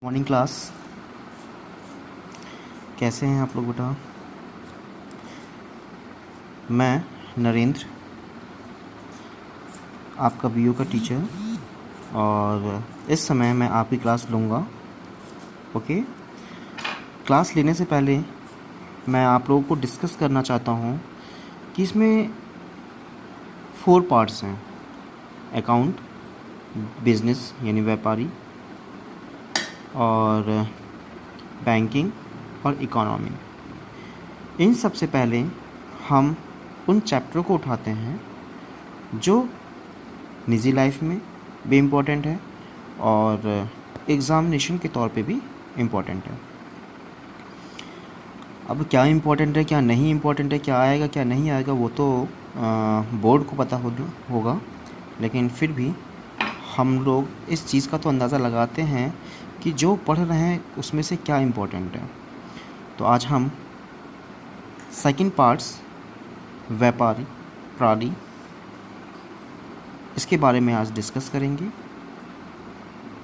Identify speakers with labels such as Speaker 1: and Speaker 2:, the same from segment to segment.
Speaker 1: Morning class. कैसे हैं आप लोग बेटा? मैं नरेंद्र, आपका बीओ का टीचर, और इस समय मैं आपकी क्लास लूँगा। ओके। क्लास लेने से पहले मैं आप लोगों को डिस्कस करना चाहता हूँ कि इसमें 4 पार्ट्स हैं: अकाउंट, बिजनेस यानी व्यापारी, और बैंकिंग और इकोनॉमी। इन सबसे पहले हम उन चैप्टरों को उठाते हैं जो निजी लाइफ में भी इम्पोर्टेंट है और एग्ज़ामिनेशन के तौर पे भी इम्पोर्टेंट है। अब क्या इम्पोर्टेंट है, क्या नहीं इम्पोर्टेंट है, क्या आएगा क्या नहीं आएगा, वो तो बोर्ड को पता होगा, लेकिन फिर भी हम लोग इस चीज़ का तो अंदाज़ा लगाते हैं कि जो पढ़ रहे हैं उसमें से क्या इम्पोर्टेंट है। तो आज हम सेकंड पार्ट्स व्यापारी प्राणी, इसके बारे में आज डिस्कस करेंगे।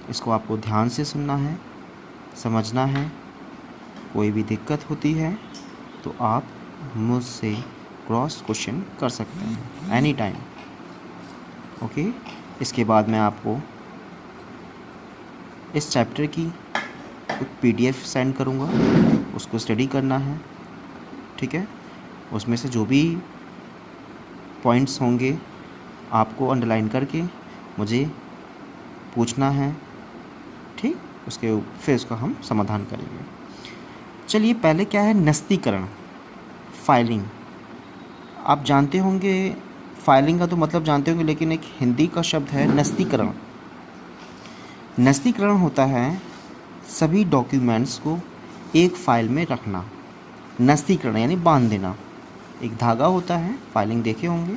Speaker 1: इसको आपको ध्यान से सुनना है, समझना है। कोई भी दिक्कत होती है तो आप मुझसे क्रॉस क्वेश्चन कर सकते हैं एनी टाइम। ओके। इसके बाद मैं आपको इस चैप्टर की PDF सेंड करूँगा, उसको स्टडी करना है। ठीक है। उसमें से जो भी पॉइंट्स होंगे आपको अंडरलाइन करके मुझे पूछना है। ठीक। उसके फिर उसका हम समाधान करेंगे। चलिए, पहले क्या है नस्तीकरण, फाइलिंग। आप जानते होंगे फाइलिंग का तो मतलब जानते होंगे, लेकिन एक हिंदी का शब्द है नस्तीकरण। नस्तीकरण होता है सभी डॉक्यूमेंट्स को एक फ़ाइल में रखना। नस्तीकरण यानी बांध देना। एक धागा होता है, फाइलिंग देखे होंगे,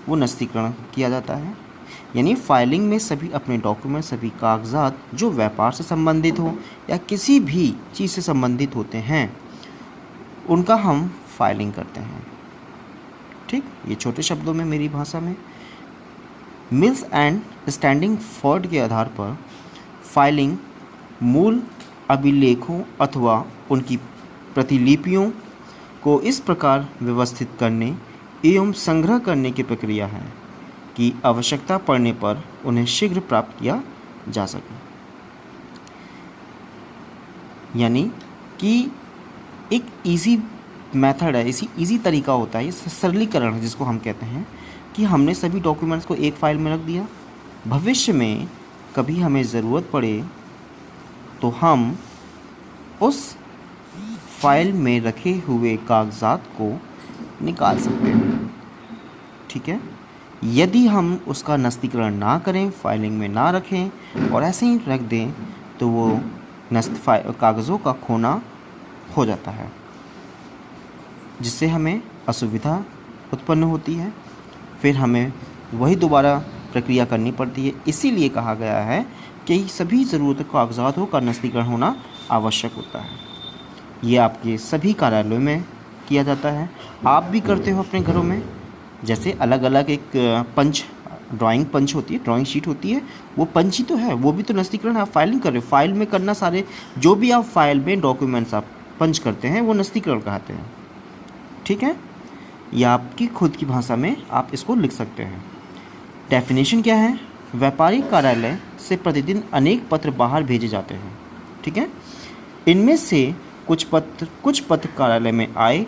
Speaker 1: वो नस्तीकरण किया जाता है। यानी फाइलिंग में सभी अपने डॉक्यूमेंट, सभी कागजात जो व्यापार से संबंधित हो या किसी भी चीज़ से संबंधित होते हैं, उनका हम फाइलिंग करते हैं। ठीक। ये छोटे शब्दों में मेरी भाषा में मिल्स एंड स्टैंडिंग फॉर्ड के आधार पर फाइलिंग मूल अभिलेखों अथवा उनकी प्रतिलिपियों को इस प्रकार व्यवस्थित करने एवं संग्रह करने की प्रक्रिया है कि आवश्यकता पड़ने पर उन्हें शीघ्र प्राप्त किया जा सके। यानी कि एक इजी मेथड है, इजी तरीका होता है, ये सरलीकरण जिसको हम कहते हैं कि हमने सभी डॉक्यूमेंट्स को एक फाइल में रख दिया। भविष्य में कभी हमें ज़रूरत पड़े तो हम उस फाइल में रखे हुए कागजात को निकाल सकते हैं। ठीक है। यदि हम उसका नस्तीकरण ना करें, फाइलिंग में ना रखें और ऐसे ही रख दें तो वो कागज़ों का खोना हो जाता है, जिससे हमें असुविधा उत्पन्न होती है। फिर हमें वही दोबारा प्रक्रिया करनी पड़ती है। इसीलिए कहा गया है कि सभी ज़रूरत कागजातों का नस्तीकरण होना आवश्यक होता है। ये आपके सभी कार्यालयों में किया जाता है, आप भी करते हो अपने घरों में। जैसे अलग अलग एक पंच, ड्राइंग पंच होती है, ड्राइंग शीट होती है, वो पंच ही तो है, वो भी तो नस्तीकरण है। आप फाइलिंग कर रहे हो, फाइल में करना सारे जो भी आप फाइल में डॉक्यूमेंट्स आप पंच करते हैं वो नस्तीकरण कहते हैं। ठीक है। या आपकी खुद की भाषा में आप इसको लिख सकते हैं। डेफिनेशन क्या है? व्यापारिक कार्यालय से प्रतिदिन अनेक पत्र बाहर भेजे जाते हैं। ठीक है। इनमें से कुछ पत्र कार्यालय में आए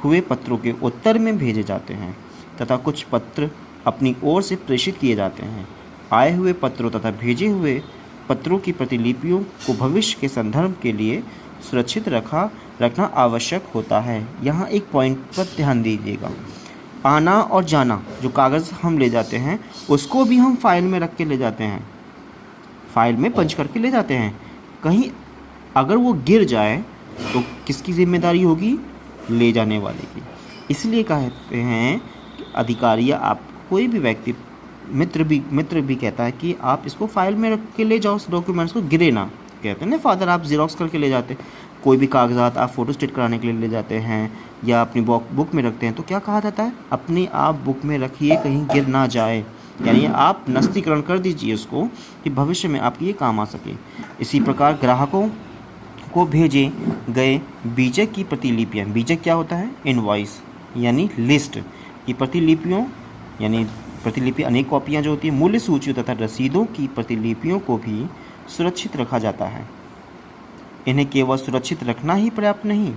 Speaker 1: हुए पत्रों के उत्तर में भेजे जाते हैं तथा कुछ पत्र अपनी ओर से प्रेषित किए जाते हैं। आए हुए पत्रों तथा भेजे हुए पत्रों की प्रतिलिपियों को भविष्य के संदर्भ के लिए सुरक्षित रखना आवश्यक होता है। यहाँ एक पॉइंट पर ध्यान दीजिएगा। आना और जाना, जो कागज़ हम ले जाते हैं उसको भी हम फाइल में रख के ले जाते हैं, फाइल में पंच करके ले जाते हैं। कहीं अगर वो गिर जाए तो किसकी जिम्मेदारी होगी? ले जाने वाले की। इसलिए कहते हैं कि अधिकारी या आप कोई भी व्यक्ति, मित्र भी कहता है कि आप इसको फाइल में रख के ले जाओ, उस डॉक्यूमेंट्स को गिरे ना। कहते हैं ना फादर, आप ज़ेरॉक्स करके ले जाते, कोई भी कागजात आप फ़ोटो स्टेट कराने के लिए ले जाते हैं या अपनी बुक में रखते हैं, तो क्या कहा जाता है? अपनी आप बुक में रखिए, कहीं गिर ना जाए। यानी आप नस्तीकरण कर दीजिए उसको कि भविष्य में आपके ये काम आ सके। इसी प्रकार ग्राहकों को भेजे गए बीजक की प्रतिलिपियाँ, बीजक क्या होता है? इनवॉइस यानी लिस्ट की प्रतिलिपियों, यानी प्रतिलिपि अनेक कॉपियाँ जो होती हैं, मूल्य सूचियों तथा रसीदों की प्रतिलिपियों को भी सुरक्षित रखा जाता है। इन्हें केवल सुरक्षित रखना ही पर्याप्त नहीं,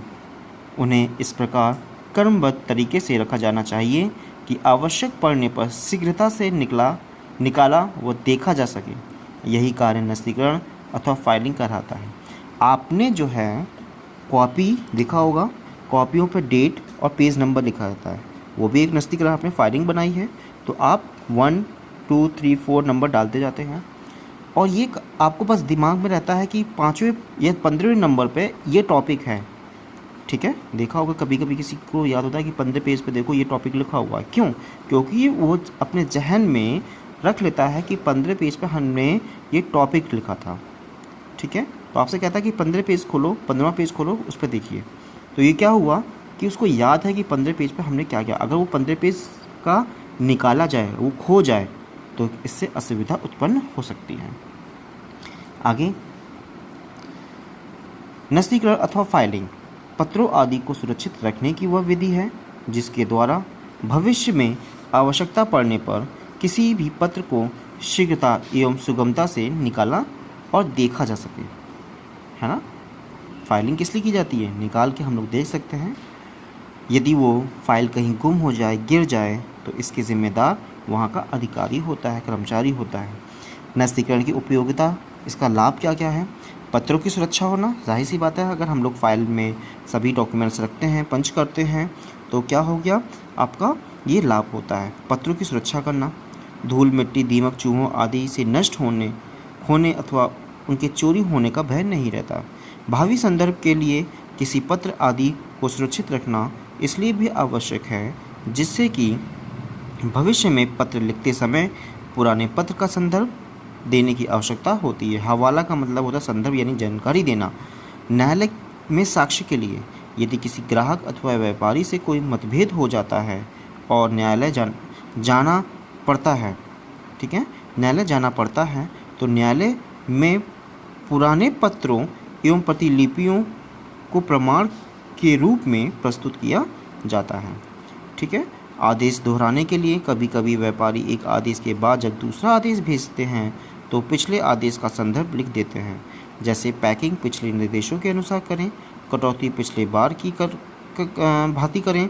Speaker 1: उन्हें इस प्रकार क्रमबद्ध तरीके से रखा जाना चाहिए कि आवश्यक पड़ने पर शीघ्रता से निकाला व देखा जा सके। यही कार्य नस्तीकरण अथवा फाइलिंग कहलाता है। आपने जो है कॉपी देखा होगा, कॉपियों पर डेट और पेज नंबर लिखा रहता है, वो भी एक नस्तीकरण आपने फाइलिंग बनाई है। तो आप 1 2 3 4 नंबर डालते जाते हैं और ये आपको बस दिमाग में रहता है कि 5वें या 15वें नंबर पे ये टॉपिक है। ठीक है, देखा होगा कभी कभी किसी को याद होता है कि 15 पेज पे देखो ये टॉपिक लिखा हुआ है। क्यों? क्योंकि वो अपने जहन में रख लेता है कि 15 पेज पे हमने ये टॉपिक लिखा था। ठीक है, तो आपसे कहता है कि 15 पेज खोलो, 15वां पेज खोलो, उस पर देखिए। तो ये क्या हुआ कि उसको याद है कि 15 पेज पे हमने क्या किया। अगर वो 15 पेज का निकाला जाए, वो खो जाए, तो इससे असुविधा उत्पन्न हो सकती है। आगे, नस्तीकरण अथवा फाइलिंग पत्रों आदि को सुरक्षित रखने की वह विधि है जिसके द्वारा भविष्य में आवश्यकता पड़ने पर किसी भी पत्र को शीघ्रता एवं सुगमता से निकाला और देखा जा सके, है ना। फाइलिंग किस लिए की जाती है? निकाल के हम लोग देख सकते हैं। यदि वो फाइल कहीं गुम हो जाए, गिर जाए, तो इसके जिम्मेदार वहाँ का अधिकारी होता है, कर्मचारी होता है। नस्तीकरण की उपयोगिता, इसका लाभ क्या क्या है? पत्रों की सुरक्षा होना, जाहिर सी बात है। अगर हम लोग फाइल में सभी डॉक्यूमेंट्स रखते हैं, पंच करते हैं, तो क्या हो गया आपका? ये लाभ होता है। पत्रों की सुरक्षा करना, धूल मिट्टी दीमक चूहों आदि से नष्ट होने अथवा उनके चोरी होने का भय नहीं रहता। भावी संदर्भ के लिए किसी पत्र आदि को सुरक्षित रखना इसलिए भी आवश्यक है जिससे कि भविष्य में पत्र लिखते समय पुराने पत्र का संदर्भ देने की आवश्यकता होती है। हवाला का मतलब होता है संदर्भ यानी जानकारी देना। न्यायालय में साक्ष्य के लिए यदि किसी ग्राहक अथवा व्यापारी से कोई मतभेद हो जाता है और न्यायालय जाना पड़ता है, ठीक है, न्यायालय जाना पड़ता है, तो न्यायालय में पुराने पत्रों एवं प्रतिलिपियों को प्रमाण के रूप में प्रस्तुत किया जाता है। ठीक है, आदेश दोहराने के लिए कभी कभी व्यापारी एक आदेश के बाद जब दूसरा आदेश भेजते हैं तो पिछले आदेश का संदर्भ लिख देते हैं। जैसे पैकिंग पिछले निर्देशों के अनुसार करें, कटौती पिछले बार की भांति करें,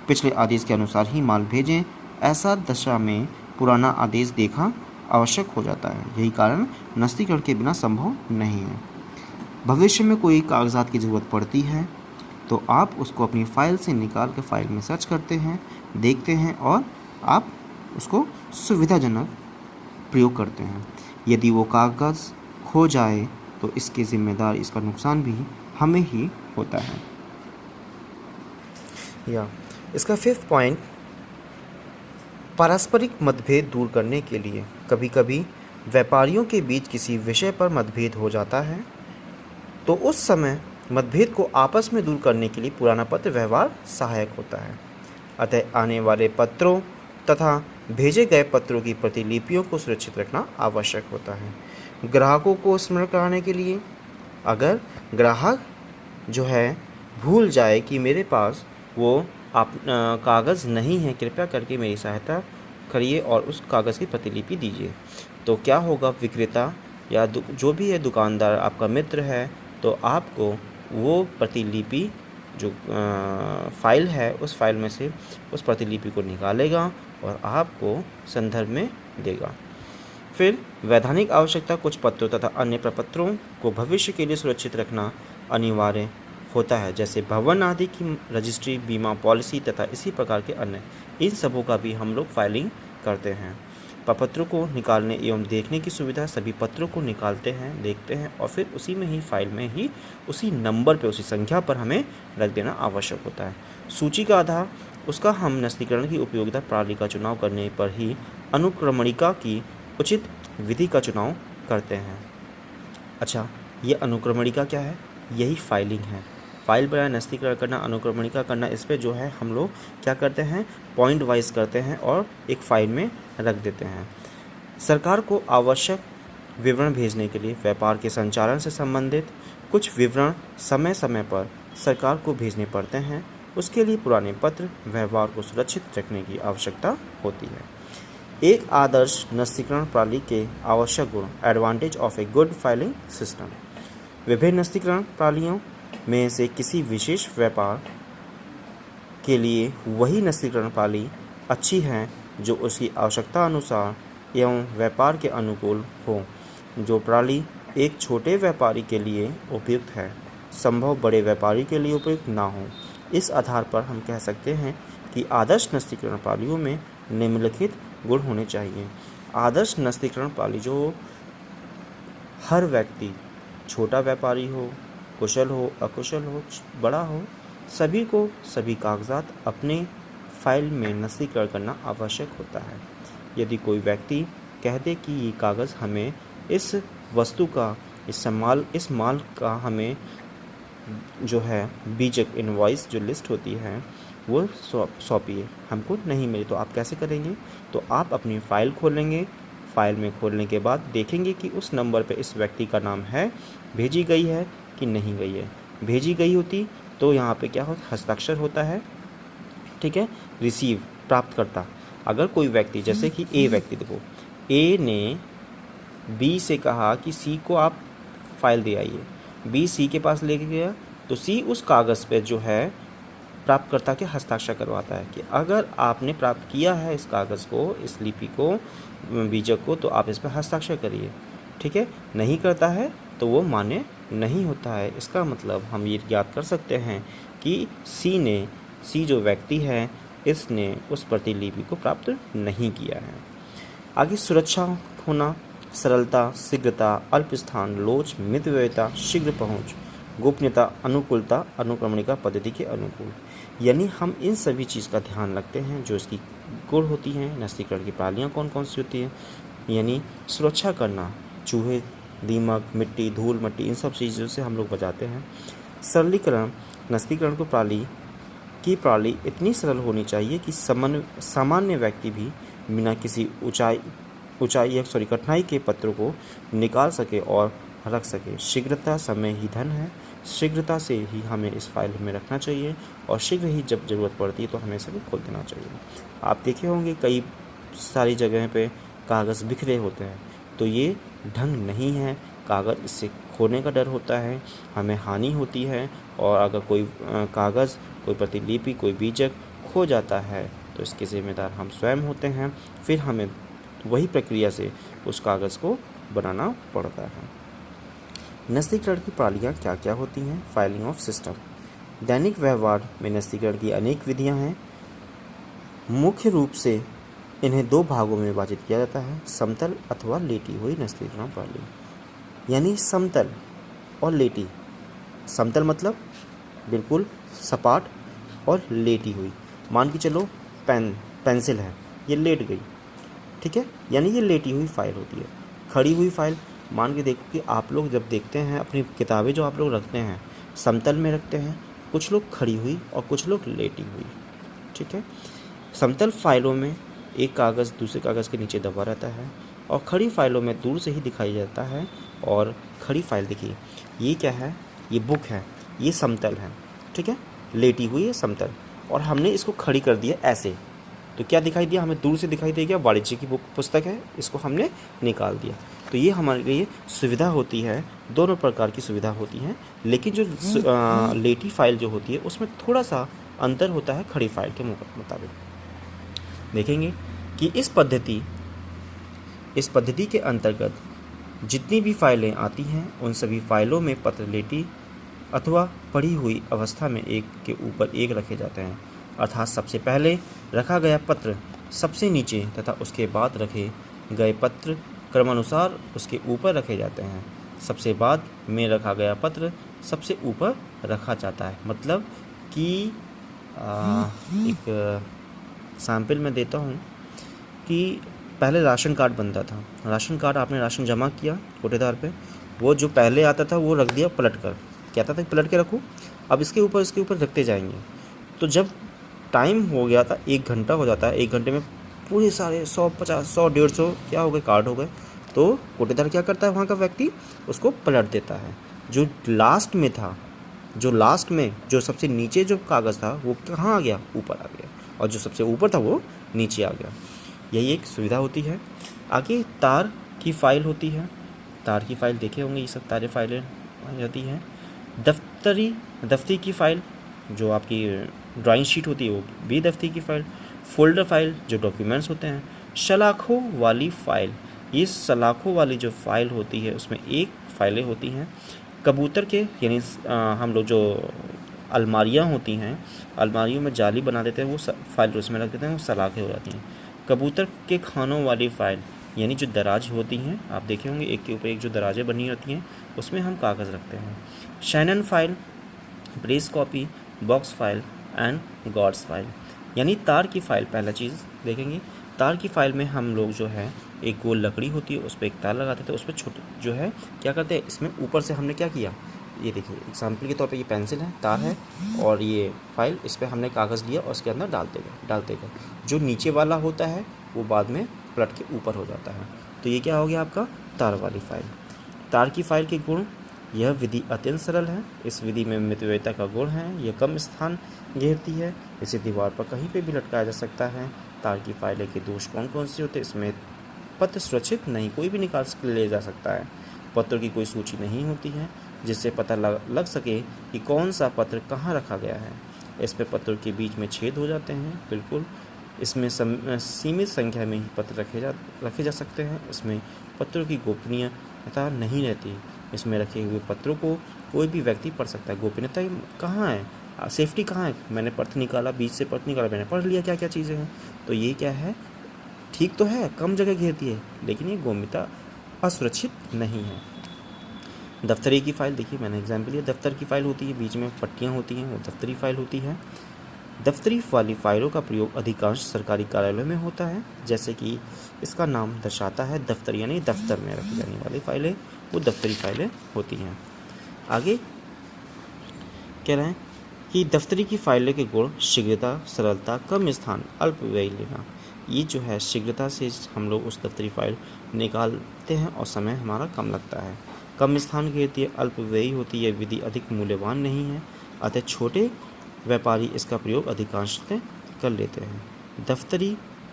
Speaker 1: पिछले आदेश के अनुसार ही माल भेजें। ऐसा दशा में पुराना आदेश देखा आवश्यक हो जाता है। यही कारण नस्तीकरण के बिना संभव नहीं है। भविष्य में कोई कागजात की ज़रूरत पड़ती है तो आप उसको अपनी फ़ाइल से निकाल के फ़ाइल में सर्च करते हैं, देखते हैं और आप उसको सुविधाजनक प्रयोग करते हैं। यदि वो कागज़ खो जाए तो इसके ज़िम्मेदार, इसका नुकसान भी हमें ही होता है। या इसका 5th पॉइंट, पारस्परिक मतभेद दूर करने के लिए कभी कभी व्यापारियों के बीच किसी विषय पर मतभेद हो जाता है तो उस समय मतभेद को आपस में दूर करने के लिए पुराना पत्र व्यवहार सहायक होता है। अतः आने वाले पत्रों तथा भेजे गए पत्रों की प्रतिलिपियों को सुरक्षित रखना आवश्यक होता है। ग्राहकों को स्मरण कराने के लिए, अगर ग्राहक जो है भूल जाए कि मेरे पास वो कागज़ नहीं है, कृपया करके मेरी सहायता करिए और उस कागज़ की प्रतिलिपि दीजिए, तो क्या होगा, विक्रेता या जो भी है दुकानदार आपका मित्र है, तो आपको वो प्रतिलिपि जो फ़ाइल है उस फाइल में से उस प्रतिलिपि को निकालेगा और आपको संदर्भ में देगा। फिर वैधानिक आवश्यकता, कुछ पत्रों तथा अन्य प्रपत्रों को भविष्य के लिए सुरक्षित रखना अनिवार्य होता है, जैसे भवन आदि की रजिस्ट्री, बीमा पॉलिसी तथा इसी प्रकार के अन्य, इन सबों का भी हम लोग फाइलिंग करते हैं। प्रपत्रों को निकालने एवं देखने की सुविधा, सभी पत्रों को निकालते हैं, देखते हैं और फिर उसी में ही फाइल में ही उसी नंबर पे, उसी संख्या पर हमें रख देना आवश्यक होता है। सूची का आधार, उसका हम नस्तीकरण की उपयोगिता प्रणाली का चुनाव करने पर ही अनुक्रमणिका की उचित विधि का चुनाव करते हैं। अच्छा, ये अनुक्रमणिका क्या है? यही फाइलिंग है। फाइल बनाना, नस्तीकरण करना, अनुक्रमणिका करना, इस पे जो है हम लोग क्या करते हैं, पॉइंट वाइज करते हैं और एक फाइल में रख देते हैं। सरकार को आवश्यक विवरण भेजने के लिए व्यापार के संचालन से संबंधित कुछ विवरण समय समय पर सरकार को भेजने पड़ते हैं। उसके लिए पुराने पत्र व्यवहार को सुरक्षित रखने की आवश्यकता होती है। एक आदर्श नस्तीकरण प्रणाली के आवश्यक गुण, advantage of a good filing system. विभिन्न नस्तीकरण प्रणालियों में से किसी विशेष व्यापार के लिए वही नस्तीकरण प्रणाली अच्छी है जो उसकी आवश्यकता अनुसार एवं व्यापार के अनुकूल हो। जो प्रणाली एक छोटे व्यापारी के लिए उपयुक्त है, संभव बड़े व्यापारी के लिए उपयुक्त ना हो। इस आधार पर हम कह सकते हैं कि आदर्श नस्तीकरण प्रणालियों में निम्नलिखित गुण होने चाहिए। आदर्श नस्तीकरण प्रणाली जो हर व्यक्ति, छोटा व्यापारी हो, कुशल हो, अकुशल हो, बड़ा हो, सभी को सभी कागजात अपने फाइल में नस्तीकरण करना आवश्यक होता है। यदि कोई व्यक्ति कह दे कि ये कागज़ हमें इस वस्तु का, इस माल का हमें जो है बीजक इनवॉइस जो लिस्ट होती है वो सौंपिए, हमको नहीं मिली, तो आप कैसे करेंगे? तो आप अपनी फ़ाइल खोलेंगे। फ़ाइल में खोलने के बाद देखेंगे कि उस नंबर पे इस व्यक्ति का नाम है, भेजी गई है कि नहीं गई है। भेजी गई होती तो यहाँ पे क्या होता, हस्ताक्षर होता है, ठीक है। रिसीव, प्राप्तकर्ता। अगर कोई व्यक्ति, जैसे कि ए व्यक्ति, देखो ए ने बी से कहा कि सी को आप फाइल दे आइए, बी सी के पास लेके गया, तो सी उस कागज़ पे जो है प्राप्तकर्ता के हस्ताक्षर करवाता है कि अगर आपने प्राप्त किया है इस कागज़ को, इस लिपि को, बीजक को, तो आप इस पर हस्ताक्षर करिए, ठीक है। नहीं करता है तो वो मान्य नहीं होता है। इसका मतलब हम ये याद कर सकते हैं कि सी जो व्यक्ति है, इसने उस प्रतिलिपि को प्राप्त नहीं किया है। आगे सुरक्षा होना, सरलता, शीघ्रता, अल्प स्थान, लोच, मितव्ययता, शीघ्र पहुंच, गोपनीयता, अनुकूलता, अनुक्रमणिका पद्धति के अनुकूल। यानी हम इन सभी चीज़ का ध्यान रखते हैं जो इसकी गुण होती हैं। नस्तीकरण की प्रणालियाँ कौन कौन सी होती हैं, यानी सुरक्षा करना, चूहे, दीमक, मिट्टी, धूल मट्टी, इन सब चीज़ों से हम लोग बचाते हैं। सरलीकरण, नस्तीकरण की प्रणाली इतनी सरल होनी चाहिए कि सामान्य व्यक्ति भी बिना किसी कठिनाई के पत्रों को निकाल सके और रख सके। शीघ्रता, समय ही धन है। शीघ्रता से ही हमें इस फाइल में रखना चाहिए और शीघ्र ही जब ज़रूरत पड़ती है तो हमें इसे खोल देना चाहिए। आप देखे होंगे कई सारी जगह पे कागज़ बिखरे होते हैं, तो ये ढंग नहीं है। कागज़, इससे खोने का डर होता है, हमें हानि होती है। और अगर कोई कागज़, कोई प्रतिलिपि, कोई बीजक खो जाता है तो इसके ज़िम्मेदार हम स्वयं होते हैं। फिर हमें वही प्रक्रिया से उस कागज़ को बनाना पड़ता है। नस्तीकरण की प्रणालियाँ क्या क्या होती हैं? Filing of system. दैनिक व्यवहार में नस्तीकरण की अनेक विधियाँ हैं। मुख्य रूप से इन्हें दो भागों में विभाजित किया जाता है, समतल अथवा लेटी हुई नस्तीकरण प्रणाली। यानी समतल और लेटी। समतल मतलब बिल्कुल सपाट और लेटी हुई। मान के चलो पेंसिल है, ये लेट गई, ठीक है, यानी ये लेटी हुई फाइल होती है। खड़ी हुई फाइल, मान के देखो कि आप लोग जब देखते हैं अपनी किताबें जो आप लोग रखते हैं समतल में रखते हैं, कुछ लोग खड़ी हुई और कुछ लोग लेटी हुई, ठीक है। समतल फाइलों में एक कागज़ दूसरे कागज़ के नीचे दबा रहता है और खड़ी फाइलों में दूर से ही दिखाई जाता है। और खड़ी फाइल देखिए, ये क्या है, ये बुक है, ये समतल है, ठीक है, लेटी हुई है समतल, और हमने इसको खड़ी कर दिया ऐसे, तो क्या दिखाई दिया, हमें दूर से दिखाई दे गया, वाणिज्य की पुस्तक है, इसको हमने निकाल दिया। तो ये हमारे लिए सुविधा होती है, दोनों प्रकार की सुविधा होती हैं। लेकिन जो लेटी फाइल जो होती है उसमें थोड़ा सा अंतर होता है खड़ी फाइल के मुताबिक। देखेंगे कि इस पद्धति के अंतर्गत जितनी भी फाइलें आती हैं उन सभी फाइलों में पत्र लेटी अथवा पढ़ी हुई अवस्था में एक के ऊपर एक रखे जाते हैं। अर्थात सबसे पहले रखा गया पत्र सबसे नीचे तथा उसके बाद रखे गए पत्र क्रमानुसार उसके ऊपर रखे जाते हैं। सबसे बाद में रखा गया पत्र सबसे ऊपर रखा जाता है। मतलब कि एक सैम्पल मैं देता हूँ कि पहले राशन कार्ड बनता था। राशन कार्ड, आपने राशन जमा किया कोटेदार पे, वो जो पहले आता था वो रख दिया पलट कर, कहता था पलट के रखो। अब इसके ऊपर रखते जाएंगे। तो जब टाइम हो गया था 1 घंटा हो जाता है, 1 घंटे में पूरे सारे 100, 50, 100, 150 क्या हो गए, कार्ड हो गए। तो कोटेदार क्या करता है, वहाँ का व्यक्ति उसको पलट देता है। जो लास्ट में था, जो सबसे नीचे जो कागज़ था वो कहाँ आ गया, ऊपर आ गया, और जो सबसे ऊपर था वो नीचे आ गया। यही एक सुविधा होती है। आगे तार की फाइल होती है। तार की फाइल देखे होंगे, ये सब तारें फाइलें आ जाती हैं। दफ्तरी की फ़ाइल जो आपकी ड्राइंग शीट होती है वो भी दफ्तरी की फ़ाइल। फोल्डर फाइल जो डॉक्यूमेंट्स होते हैं। सलाखों वाली फ़ाइल, ये सलाखों वाली जो फ़ाइल होती है उसमें एक फ़ाइलें होती हैं। कबूतर के यानी हम लोग जो अलमारियाँ होती हैं, अलमारियों में जाली बना देते हैं, वो फाइल उसमें रख देते हैं, वो सलाखें हो जाती हैं। कबूतर के खानों वाली फ़ाइल यानी जो दराज होती हैं, आप देखे होंगे एक के ऊपर एक जो दराजें बनी होती हैं, उसमें हम कागज़ रखते हैं। Shannon file, press copy, box file and गॉड्स फाइल, यानी तार की फ़ाइल। पहला चीज़ देखेंगे, तार की फ़ाइल में हम लोग जो है एक गोल लकड़ी होती है, उस पर एक तार लगाते थे, उस पर छोटे जो है क्या करते हैं, इसमें ऊपर से हमने क्या किया, ये देखिए एग्जाम्पल के तौर पे ये पेंसिल है, तार है, और ये फाइल, इस पर हमने कागज़ लिया और उसके अंदर डालते गए। जो नीचे वाला होता है वो बाद में पलट के ऊपर हो जाता है। तो ये क्या हो गया आपका तार वाली फ़ाइल। तार की फ़ाइल के गुण, यह विधि अत्यंत सरल है। इस विधि में मितव्ययिता का गुण है, यह कम स्थान घेरती है, इसे दीवार पर कहीं पे भी लटकाया जा सकता है। तार की फाइलें के दोष कौन कौन से होते हैं, इसमें पत्र सुरक्षित नहीं, कोई भी निकाल ले जा सकता है। पत्रों की कोई सूची नहीं होती है जिससे पता लग सके कि कौन सा पत्र कहाँ रखा गया है। इस पर पत्रों के बीच में छेद हो जाते हैं, बिल्कुल। इसमें सीमित संख्या में ही पत्र रखे जा सकते हैं। इसमें पत्रों की गोपनीयता नहीं रहती। इसमें रखे हुए पत्रों को कोई भी व्यक्ति पढ़ सकता है। गोपनीयता कहाँ है, सेफ्टी कहाँ है, मैंने पत्र निकाला, बीच से पत्र निकाला, मैंने पढ़ लिया क्या क्या चीज़ें हैं। तो ये क्या है, ठीक तो है, कम जगह घेरती है, लेकिन ये गोपनीयता असुरक्षित नहीं है। दफ्तरी की फ़ाइल देखिए, मैंने एग्जाम्पल लिया, दफ्तर की फ़ाइल होती है, बीच में पट्टियाँ होती हैं, वो दफ्तरी फ़ाइल होती है। दफ्तरी वाली फ़ाइलों का प्रयोग अधिकांश सरकारी कार्यालयों में होता है, जैसे कि इसका नाम दर्शाता है, दफ्तर यानी दफ्तर में रखी जाने वाली फ़ाइलें, वो दफ्तरी फ़ाइलें होती हैं। आगे कह रहे हैं कि दफ्तरी की फ़ाइलों के गुण, शीघ्रता, सरलता, कम स्थान, अल्प व्यय लेना। ये जो है शीघ्रता से हम लोग उस दफ्तरी फ़ाइल निकालते हैं और समय हमारा कम लगता है। कम स्थान घेरती है, अल्प व्ययी होती है, विधि अधिक मूल्यवान नहीं है, अतः छोटे व्यापारी इसका प्रयोग अधिकांशतः कर लेते हैं।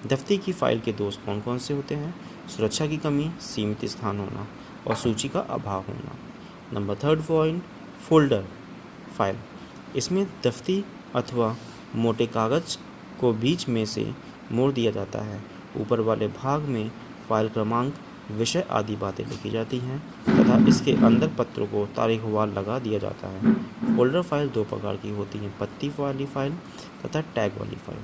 Speaker 1: दफ्तरी की फ़ाइल के दोष कौन कौन से होते हैं, सुरक्षा की कमी, सीमित स्थान होना और सूची का अभाव होना। नंबर 3 पॉइंट, फोल्डर फाइल, इसमें दफ्ती अथवा मोटे कागज़ को बीच में से मोड़ दिया जाता है। ऊपर वाले भाग में फाइल क्रमांक, विषय आदि बातें लिखी जाती हैं तथा इसके अंदर पत्रों को तारीखवार लगा दिया जाता है। फोल्डर फाइल 2 प्रकार की होती हैं, पत्ती वाली फाइल तथा टैग वाली फाइल।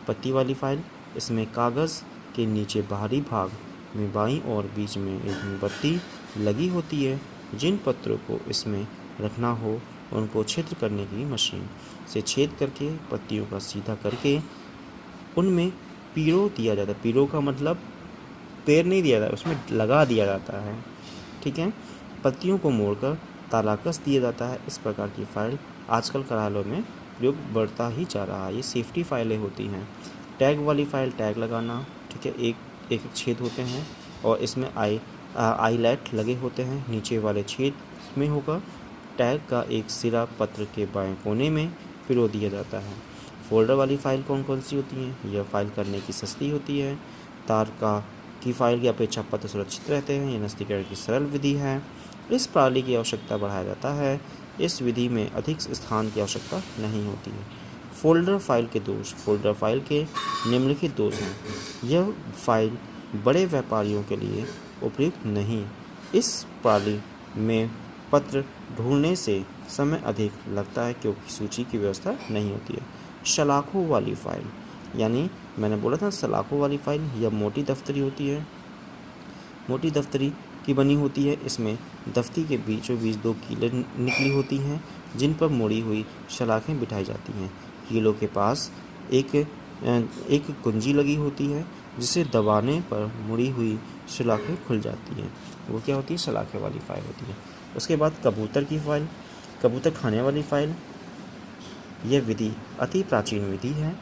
Speaker 1: पत्ती वाली फाइल, इसमें कागज़ के नीचे बाहरी भाग में बाईं और बीच में एक मोमबत्ती लगी होती है। जिन पत्रों को इसमें रखना हो उनको छिद्र करने की मशीन से छेद करके पत्तियों का सीधा करके उनमें पीरो दिया जाता है। पीरो का मतलब पेड़ नहीं दिया जाता, उसमें लगा दिया जाता है, ठीक है। पत्तियों को मोड़कर ताला कस दिया जाता है। इस प्रकार की फ़ाइल आजकल कार्यालयों में प्रयोग बढ़ता ही जा रहा है। ये सेफ्टी फ़ाइलें होती हैं। टैग वाली फ़ाइल, टैग लगाना, ठीक है, एक एक छेद होते हैं और इसमें आईलेट लगे होते हैं। नीचे वाले छेद में होकर टैग का एक सिरा पत्र के बाएं कोने में पिरो दिया जाता है। फोल्डर वाली फ़ाइल कौन कौन सी होती हैं, यह फ़ाइल करने की सस्ती होती है। तार की फ़ाइल की अपेक्षा पत्र सुरक्षित रहते हैं। यह नस्तीकरण की सरल विधि है। इस प्रणाली की आवश्यकता बढ़ाया जाता है। इस विधि में अधिक स्थान की आवश्यकता नहीं होती है। फोल्डर फाइल के दोष, फोल्डर फाइल के निम्नलिखित दोष हैं। यह फाइल बड़े व्यापारियों के लिए उपयुक्त नहीं। इस प्रणाली में पत्र ढूंढने से समय अधिक लगता है क्योंकि सूची की व्यवस्था नहीं होती है। सलाखों वाली फ़ाइल, यानी मैंने बोला था सलाखों वाली फ़ाइल, यह मोटी दफ्तरी होती है, मोटी दफ्तरी की बनी होती है। इसमें दफ्ती के बीचों बीच 2 कीलें निकली होती हैं जिन पर मुड़ी हुई सलाखें बिठाई जाती हैं। कीलों के पास एक कुंजी लगी होती है जिसे दबाने पर मुड़ी हुई सलाखें खुल जाती हैं। वो क्या होती है, सलाखें वाली फ़ाइल होती है। उसके बाद कबूतर की फ़ाइल, कबूतर खाने वाली फ़ाइल, यह विधि अति प्राचीन विधि है।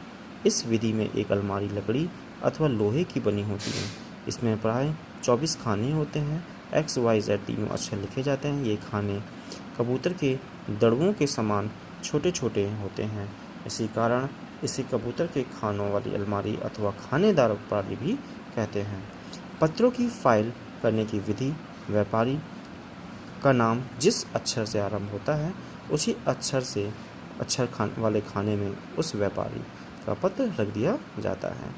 Speaker 1: इस विधि में एक अलमारी लकड़ी अथवा लोहे की बनी होती है। इसमें प्राय 24 खाने होते हैं। XYZ तीनों अक्षर लिखे जाते हैं। ये खाने कबूतर के दड़ुओं के समान छोटे छोटे होते हैं। इसी कारण इसे कबूतर के खानों वाली अलमारी अथवा खानेदार प्रणाली भी कहते हैं। पत्रों की फाइल करने की विधि, व्यापारी का नाम जिस अक्षर से आरंभ होता है उसी अक्षर वाले खाने में उस व्यापारी का पत्र रख दिया जाता है।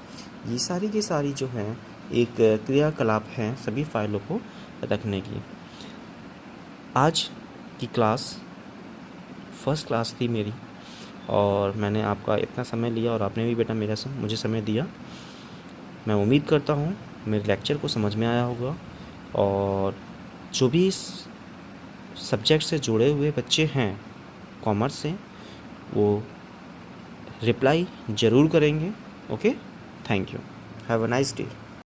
Speaker 1: ये सारी की सारी जो हैं एक क्रियाकलाप हैं सभी फाइलों को रखने की। आज की क्लास फर्स्ट क्लास थी मेरी, और मैंने आपका इतना समय लिया और आपने भी बेटा मुझे समय दिया। मैं उम्मीद करता हूँ मेरे लेक्चर को समझ में आया होगा, और जो भी इस सब्जेक्ट से जुड़े हुए बच्चे हैं कॉमर्स से, वो रिप्लाई ज़रूर करेंगे। Okay, thank you, have a nice day.